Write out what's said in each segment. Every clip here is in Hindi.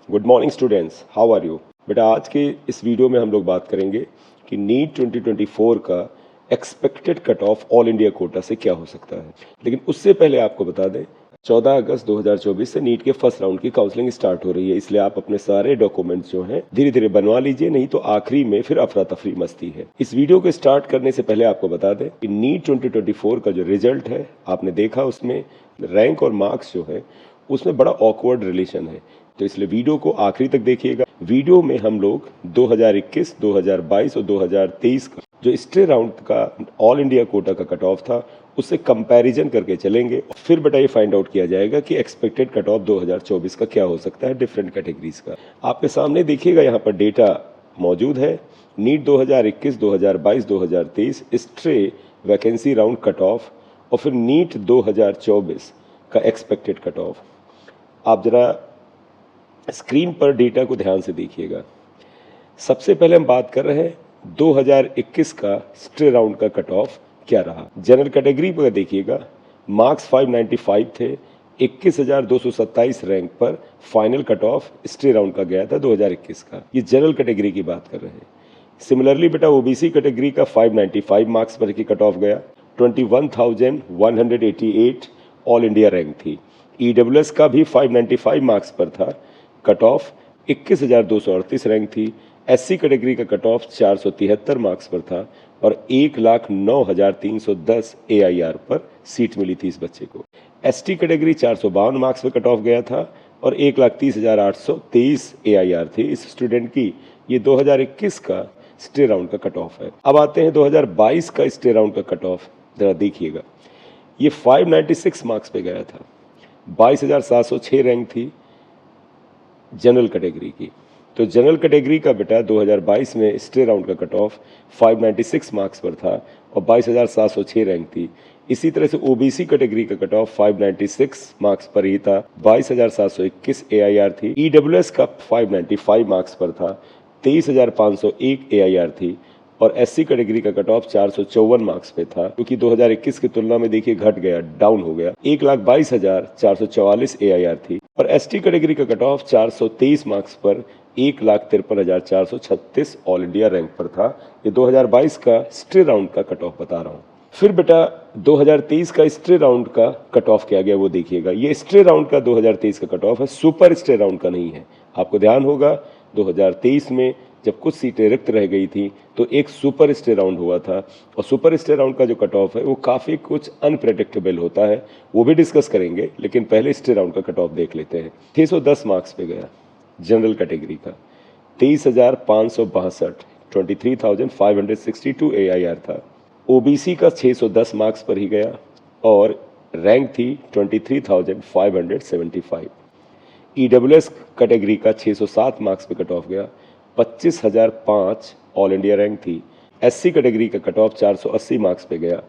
Good morning students, how are you. बेटा आज के इस वीडियो में हम लोग बात करेंगे कि नीट 2024 का expected cut off all India quota से क्या हो सकता है। लेकिन उससे पहले आपको बता दें 14 अगस्त 2024 से नीट के फर्स्ट राउंड की काउंसलिंग स्टार्ट हो रही है, इसलिए आप अपने सारे डॉक्यूमेंट्स जो हैं धीरे धीरे बनवा लीजिए, नहीं तो आखिरी में फिर अफरा तफरी मस्ती है। इस वीडियो को स्टार्ट करने से पहले आपको बता दें कि नीट 2024 का जो रिजल्ट है आपने देखा, उसमें रैंक और मार्क्स जो है उसमें बड़ा ऑकवर्ड रिलेशन है, तो इसलिए वीडियो को आखिरी तक देखिएगा। वीडियो में हम लोग 2021, 2022 और 2023 का जो स्टे राउंड का ऑल इंडिया कोटा का कट ऑफ था उससे कंपैरिजन करके चलेंगे। फिर बेटा ये फाइंड आउट किया जाएगा कि एक्सपेक्टेड कट ऑफ 2024 का क्या हो सकता है डिफरेंट कैटेगरीज का। आपके सामने देखिएगा यहाँ पर डेटा मौजूद है। NEET 2021, 2022, 2023 stray vacancy round cut off और फिर नीट 2024 का एक्सपेक्टेड कट ऑफ। आप जरा स्क्रीन पर डेटा को ध्यान से देखिएगा। सबसे पहले हम बात कर रहे हैं 2021 का स्टे राउंड का कट ऑफ क्या रहा। जनरल कैटेगरी पर देखिएगा, मार्क्स 595 थे, 21,227 रैंक पर final cut off stay round का गया था 2021 का। ये जनरल कैटेगरी की बात कर रहे हैं। सिमिलरली बेटा ओबीसी कैटेगरी का 595 मार्क्स पर की कट ऑफ गया, 21,188 ऑल इंडिया रैंक थी। ईडब्ल्यूएस का भी 595 मार्क्स पर था, कट ऑफ 21,238 रैंक थी। एससी कैटेगरी का कट ऑफ 473 मार्क्स पर था और 1,09,310 एआईआर पर सीट मिली थी इस बच्चे को। एसटी कैटेगरी 452 मार्क्स पर कट ऑफ गया था और 1,30,823 एआईआर थी इस स्टूडेंट की। ये 2021 का स्टे राउंड का कट ऑफ है। अब आते हैं 2022 का स्टे राउंड का कट ऑफ, जरा देखिएगा। ये 596 मार्क्स पे गया था, 22,706 रैंक थी जनरल कैटेगरी की। तो जनरल कैटेगरी का बेटा 2022 में स्टे राउंड का कट ऑफ 596 मार्क्स पर था और 22,706 रैंक थी। इसी तरह से ओबीसी कैटेगरी का कट ऑफ 596 मार्क्स पर ही था, 22,721 एआईआर थी। ईडब्ल्यूएस का 595 मार्क्स पर था, 23,501 एआईआर थी। और एससी कैटेगरी का कट ऑफ 454 मार्क्स पे था, क्योंकि 2021 की तुलना में देखिए घट गया, डाउन हो गया। 1,22,444 एआईआर थी। और एसटी कैटेगरी का कट ऑफ 423 मार्क्स पर 1,53,436 ऑल इंडिया रैंक पर था। ये 2022 का स्टे राउंड का कट ऑफ बता रहा हूँ। फिर बेटा 2023 का स्टे राउंड का कट ऑफ क्या गया वो देखिएगा। ये स्टे राउंड का 2023 का कट ऑफ है, सुपर स्टे राउंड का नहीं है। आपको ध्यान होगा 2023 में जब कुछ सीटें रिक्त रह गई थी तो एक सुपर स्टे राउंड हुआ था, और सुपर स्टे राउंड का जो कट ऑफ है वो काफ़ी कुछ अनप्रेडिक्टेबल होता है, वो भी डिस्कस करेंगे। लेकिन पहले स्टे राउंड का कट ऑफ देख लेते हैं। 610 मार्क्स पे गया जनरल कैटेगरी का, 23,562, 23,562 एआईआर था। ओबीसी का 610 मार्क्स पर ही गया और रैंक थी 23,575। ईडब्ल्यूएस कैटेगरी का 607 मार्क्स पे कट ऑफ गया, 25,005 ऑल इंडिया रैंक थी। एससी कैटेगरी का कट ऑफ 480 मार्क्स पे गया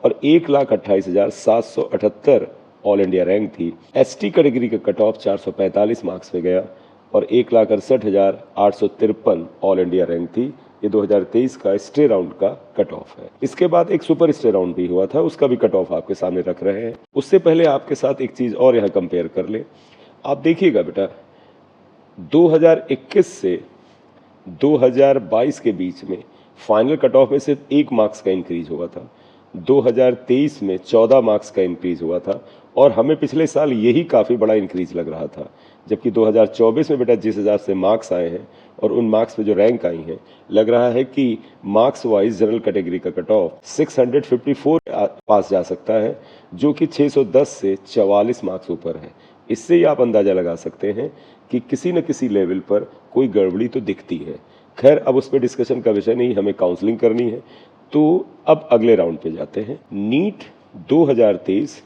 और 1,28,778 ऑल इंडिया रैंक थी। एसटी कैटेगरी का कट ऑफ 445 मार्क्स पे गया और 1,68,853 ऑल इंडिया रैंक थी। ये 2023 का स्टे राउंड का कट ऑफ है। इसके बाद एक सुपर स्टे राउंड भी हुआ था, उसका भी कट ऑफ आपके सामने रख रहे हैं। उससे पहले आपके साथ एक चीज़ और यहाँ कंपेयर कर ले। आप देखिएगा बेटा 2021 से 2022 के बीच में फाइनल कट ऑफ में सिर्फ 1 मार्क्स का इंक्रीज हुआ था। 2023 में 14 मार्क्स का इंक्रीज हुआ था और हमें पिछले साल यही काफ़ी बड़ा इंक्रीज लग रहा था। जबकि 2024 में बेटा जिस हिसाब से मार्क्स आए हैं और उन मार्क्स पे जो रैंक आई हैं, लग रहा है कि मार्क्स वाइज जनरल कैटेगरी का कट ऑफ 654 पास जा सकता है, जो कि 610 से 44 मार्क्स ऊपर है। इससे ही आप अंदाज़ा लगा सकते हैं कि किसी न किसी लेवल पर कोई गड़बड़ी तो दिखती है। खैर अब उस पर डिस्कशन का विषय नहीं, हमें काउंसलिंग करनी है। तो अब अगले राउंड पे जाते हैं। NEET 2023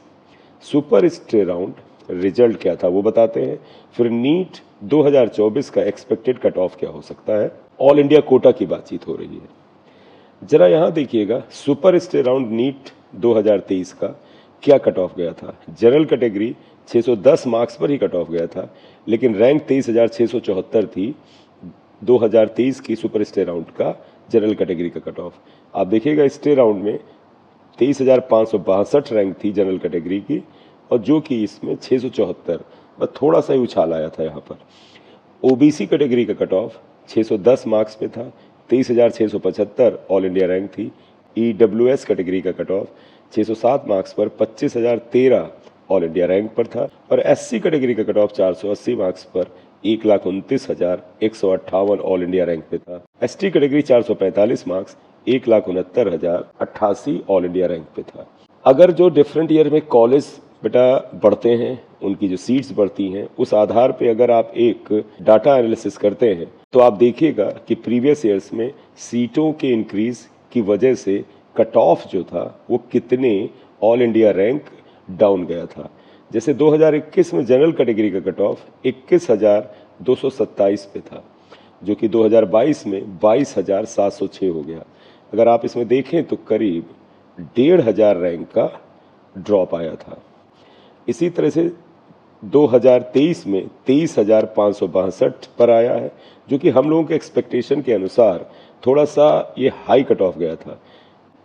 super stray round result क्या था वो बताते हैं। फिर नीट 2024 का एक्सपेक्टेड कट ऑफ क्या हो सकता है। ऑल इंडिया कोटा की बातचीत हो रही है। जरा यहाँ देखिएगा सुपर स्टे राउंड नीट 2023 का क्या कट ऑफ गया था। जनरल कैटेगरी 610 मार्क्स पर ही कट ऑफ गया था, लेकिन रैंक 23,674 थी 2023 की सुपर स्टे राउंड का जनरल कैटेगरी का कट ऑफ। आप देखिएगा स्टे राउंड में 23,562 रैंक थी जनरल कैटेगरी की, और जो कि इसमें 674, बस थोड़ा सा ही उछाल आया था यहाँ पर। ओबीसी कैटेगरी का कट ऑफ 610 मार्क्स पे था, 23,675 ऑल इंडिया रैंक थी। ईडब्ल्यूएस कैटेगरी का कट ऑफ 607 मार्क्स पर 25,013 ऑल इंडिया रैंक पर था और एससी कैटेगरी का कट ऑफ 480 मार्क्स पर 1,29,158 ऑल इंडिया रैंक पे था। ST category 445 marks 1,69,088 all India rank पे था। अगर जो डिफरेंट ईयर में कॉलेज बेटा बढ़ते हैं, उनकी जो सीट्स बढ़ती हैं, उस आधार पे अगर आप एक डाटा एनालिसिस करते हैं तो आप देखिएगा कि प्रीवियस ईयर्स में सीटों के इंक्रीज की वजह से कट ऑफ जो था वो कितने ऑल इंडिया रैंक डाउन गया था। जैसे 2021 में जनरल कैटेगरी का कट ऑफ 21,227 पे था, जो कि 2022 में 22,706 हो गया। अगर आप इसमें देखें तो करीब 1,500 रैंक का ड्रॉप आया था। इसी तरह से 2023 में 23,562 पर आया है, जो कि हम लोगों के एक्सपेक्टेशन के अनुसार थोड़ा सा ये हाई कट ऑफ गया था।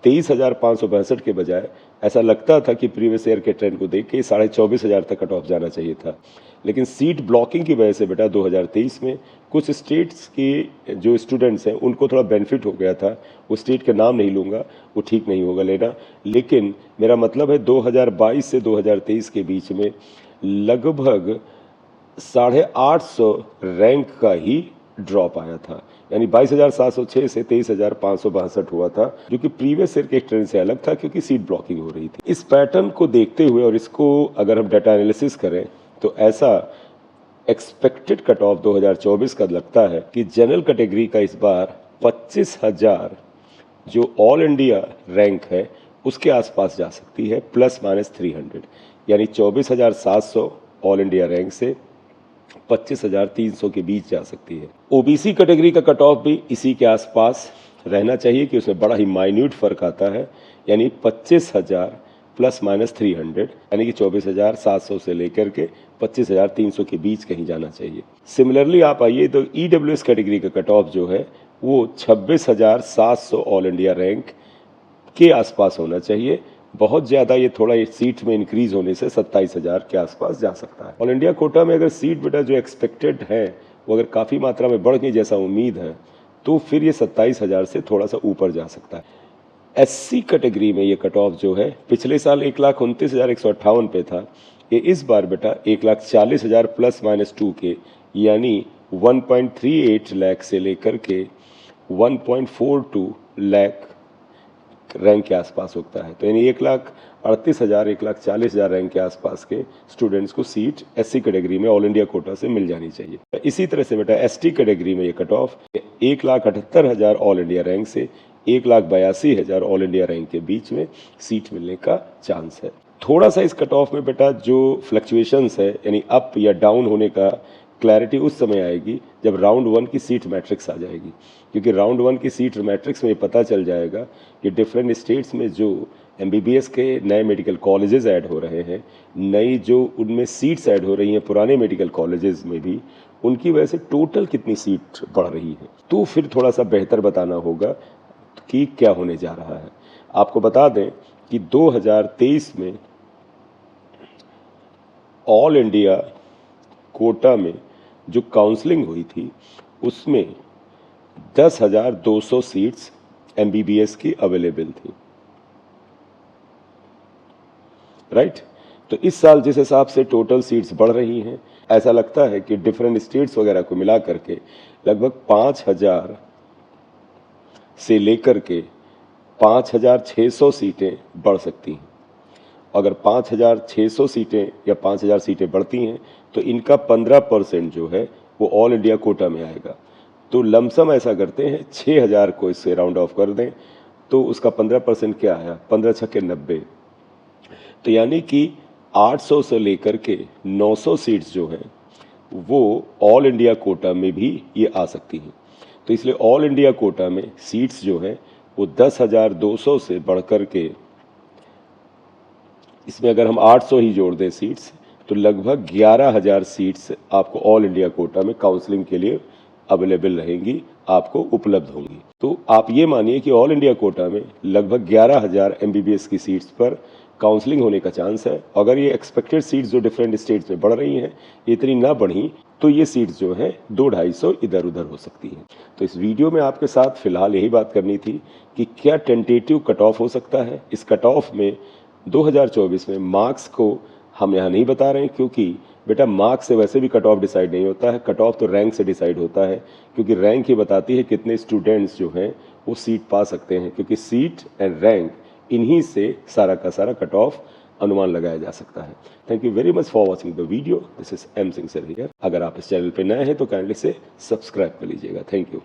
23,562 के बजाय ऐसा लगता था कि प्रीवियस ईयर के ट्रेंड को देख के 24,500 तक कट ऑफ जाना चाहिए था, लेकिन सीट ब्लॉकिंग की वजह से बेटा 2023 में कुछ स्टेट्स की जो स्टूडेंट्स हैं उनको थोड़ा बेनिफिट हो गया था। वो स्टेट के नाम नहीं लूँगा, वो ठीक नहीं होगा लेना, लेकिन मेरा मतलब है 2022 से 2023 के बीच में लगभग 850 रैंक का ही ड्रॉप आया था, यानी 22,706 से 23,562 हुआ था, जो कि प्रीवियस ईयर के ट्रेंड से अलग था क्योंकि सीट ब्लॉकिंग हो रही थी। इस पैटर्न को देखते हुए और इसको अगर हम डाटा एनालिसिस करें तो ऐसा एक्सपेक्टेड कट ऑफ 2024 का लगता है कि जनरल कैटेगरी का इस बार 25,000 जो ऑल इंडिया रैंक है उसके आसपास जा सकती है, ±300, यानी 24,700 ऑल इंडिया रैंक से 25,300 के बीच जा सकती है। ओबीसी कैटेगरी का कट ऑफ भी इसी के आसपास रहना चाहिए कि उसमें बड़ा ही माइन्यूट फर्क आता है, यानी 25,000 ±300, यानी कि 24,700 से लेकर के 25,300 के बीच कहीं जाना चाहिए। सिमिलरली आप आइए तो ईडब्ल्यूएस कैटेगरी का कट ऑफ जो है वो 26,700 ऑल इंडिया रैंक के आसपास होना चाहिए। बहुत ज़्यादा ये थोड़ा सीट में इंक्रीज होने से 27,000 के आसपास जा सकता है। ऑल इंडिया कोटा में अगर सीट बेटा जो एक्सपेक्टेड है वो अगर काफ़ी मात्रा में बढ़ गई जैसा उम्मीद है तो फिर ये 27,000 से थोड़ा सा ऊपर जा सकता है। एससी कैटेगरी में ये कट ऑफ जो है पिछले साल 1,29,158 पे था, ये इस बार बेटा 1,40,000 ±2 के, यानी 1.38 लाख से लेकर के 1.42 लाख रैंक के आसपास होता है। तो यानी 1,38,000 1,40,000 रैंक के आसपास के स्टूडेंट्स को सीट एससी कैटेगरी में ऑल इंडिया कोटा से मिल जानी चाहिए। इसी तरह से बेटा एसटी कैटेगरी में ये cut off 1,78,000 all India rank से 1,82,000 ऑल इंडिया रैंक के बीच में सीट मिलने का चांस है। थोड़ा सा इस कट ऑफ में बेटा जो फ्लक्चुएशंस है यानी अप या डाउन होने का क्लैरिटी उस समय आएगी जब राउंड 1 की सीट मैट्रिक्स आ जाएगी, क्योंकि राउंड 1 की सीट मैट्रिक्स में पता चल जाएगा कि डिफरेंट स्टेट्स में जो एमबीबीएस के नए मेडिकल कॉलेजेस ऐड हो रहे हैं, नई जो उनमें सीट्स ऐड हो रही हैं पुराने मेडिकल कॉलेजेस में भी, उनकी वजह से टोटल कितनी सीट बढ़ रही है, तो फिर थोड़ा सा बेहतर बताना होगा कि क्या होने जा रहा है। आपको बता दें कि 2023 में ऑल इंडिया कोटा में जो काउंसलिंग हुई थी उसमें 10,200 सीट्स एमबीबीएस की अवेलेबल थी, राइट। तो इस साल जिस हिसाब से टोटल सीट्स बढ़ रही हैं, ऐसा लगता है कि डिफरेंट स्टेट्स वगैरह को मिला करके लगभग 5,000 से लेकर के 5,600 सीटें बढ़ सकती हैं। अगर 5,600 सीटें या 5,000 सीटें बढ़ती हैं तो इनका 15% जो है वो ऑल इंडिया कोटा में आएगा। तो लमसम ऐसा करते हैं 6,000 को इससे राउंड ऑफ कर दें तो उसका 15% क्या आया, 15 छक्के 90, तो यानी कि 800 से लेकर के 900 सीट्स जो हैं वो ऑल इंडिया कोटा में भी ये आ सकती हैं। तो इसलिए ऑल इंडिया कोटा में सीट्स जो हैं वो 10,200 से बढ़कर के, इसमें अगर हम 800 ही जोड़ दें सीट्स तो लगभग 11,000 सीट्स आपको ऑल इंडिया कोटा में काउंसलिंग के लिए अवेलेबल रहेंगी, आपको उपलब्ध होंगी। तो आप ये मानिए कि ऑल इंडिया कोटा में लगभग 11,000 एमबीबीएस की सीट्स पर काउंसलिंग होने का चांस है। अगर ये एक्सपेक्टेड सीट्स जो डिफरेंट स्टेट्स में बढ़ रही हैं इतनी ना बढ़ी तो ये सीट्स जो हैं 200-250 इधर उधर हो सकती हैं। तो इस वीडियो में आपके साथ फिलहाल यही बात करनी थी कि क्या टेंटेटिव कट ऑफ हो सकता है। इस कट ऑफ में 2024 में मार्क्स को हम यहाँ नहीं बता रहे हैं, क्योंकि बेटा मार्क्स से वैसे भी कट ऑफ डिसाइड नहीं होता है। कट ऑफ तो रैंक से डिसाइड होता है, क्योंकि रैंक ही बताती है कितने स्टूडेंट्स जो हैं वो सीट पा सकते हैं, क्योंकि सीट एंड रैंक इन्हीं से सारा का सारा कट ऑफ अनुमान लगाया जा सकता है। Thank you very much for watching the video. This is M Singh sir here. अगर आप इस चैनल पर नए हैं तो काइंडली से सब्सक्राइब कर लीजिएगा। Thank you.